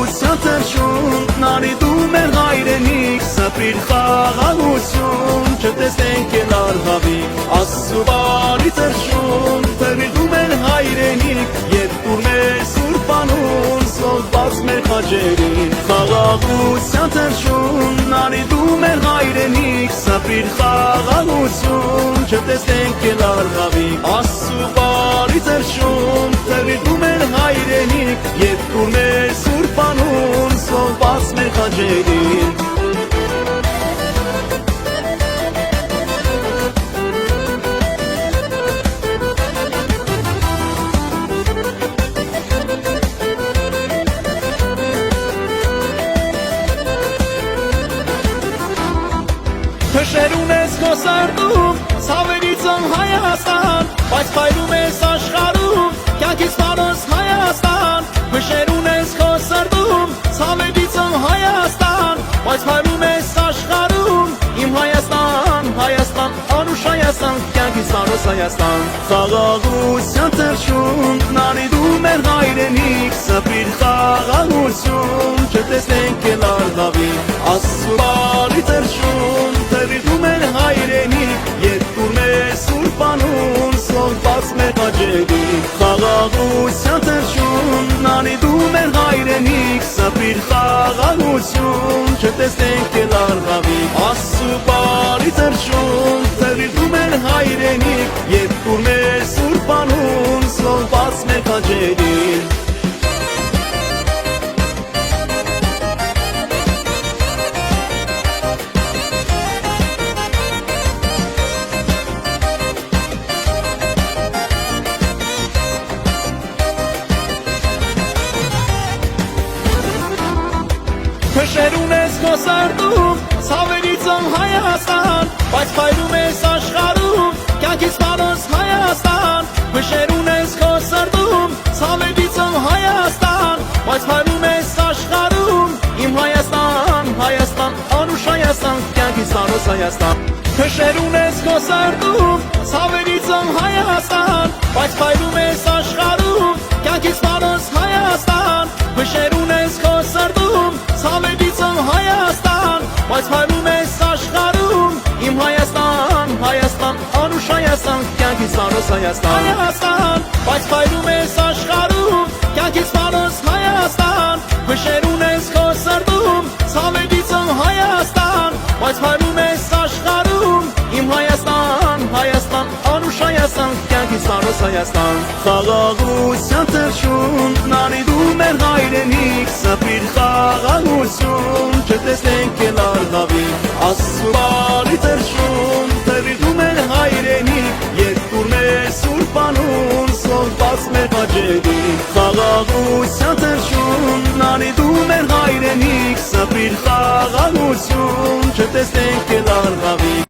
խաղաղության թռչուն նարիդում էր հայրենիք սպիր խաղաղություն չտեսնենք էլ արհավիկ Աստծու բարի թռչուն թռիդում էր հայրենիք երբ տուր մեր սուրբ անուն սովված մեր խաչերին խաղաղության թռչուն նարիդում էր հայրենիք սպիր խաղաղություն չտեսնենք էլ արհավիկ Աստծու բարի թռչուն թռիդում էր հայրենիք երբ տուր մեր սուրբ անուն սովված մեր խաչերին Փշեր ունես քո սրտում, ցավերից ում Հայաստան, բայց փայլում ես աշխարհում, կյանքից պարոս Հայաստան։ Փշեր ունես քո սրտում, ցավերից ում Հայաստան, բայց փայլում ես աշխարհում, իմ Հայաստան, Հայաստան, անուշ Հայաստան, կյանքից պարոս Հայաստան։ Խաղաղության թռչուն, նարիդում էր հայրենիք, սպիր խաղաղություն, չտեսնենք էլ արհավիկ, Աստծու բարի թռչուն Թռիդում էր հայրենիք, երբ տուր մեր սուրբ անուն, սովված մեր խաչերին Խաղաղության թռչուն, նարիդում էր հայրենիք, սպիր խաղաղություն, չտեսնենք էլ արհավիկ Աստծու բարի թռչուն, թռիդում էր հայրենիք, երբ տուր մեր սուրբ անուն, սովված մեր խաչերին Փշեր ունես քո սրտում, ցավերից ում Հայաստան, բայց փայլում ես աշխարհում, կյանքից պարոս Հայաստան։ Փշեր ունես քո սրտում, ցավերից ում Հայաստան, բայց փայլում ես աշխարհում, իմ Հայաստան, Հայաստան, անուշ Հայաստան, կյանքից պարոս Հայաստան։ Փշեր ունես քո սրտում, ցավերից ում Հայաստան, բայց փայլում ես աշխարհում, կյանքից պարոս Հայաստան։ Փշեր ունես քո սրտում, ցավերից ում Հայաստան, բայց փայլում ես աշխարհում, իմ Հայաստան, Հայաստան, անուշ Հայաստան, կյանքից պարոս Հայաստան։ Հայաստան, բայց փայլում ես աշխարհում, կյանքից պարոս Հայաստան։ Փշեր ունես քո սրտում, ցավերից ում Հայաստան, բայց փայլում ես աշխարհում, իմ Հայաստան, Հայաստան, անուշ Հայաստան, կյանքից պարոս Հայաստան։ Խաղաղության թռչուն, նարիդում էր հայրենիք, սպիր խաղաղություն, չտեսնենք էլ արհավիկ Աստծու բարի թռչուն, թռիդում էր հայրենիք, երբ տուր մեր սուրբ անուն, սովված մեր խաչերին Խաղաղության թռչուն, նարիդում էր հայրենիք, սպիր խաղաղություն, չտեսնենք էլ արհավիկ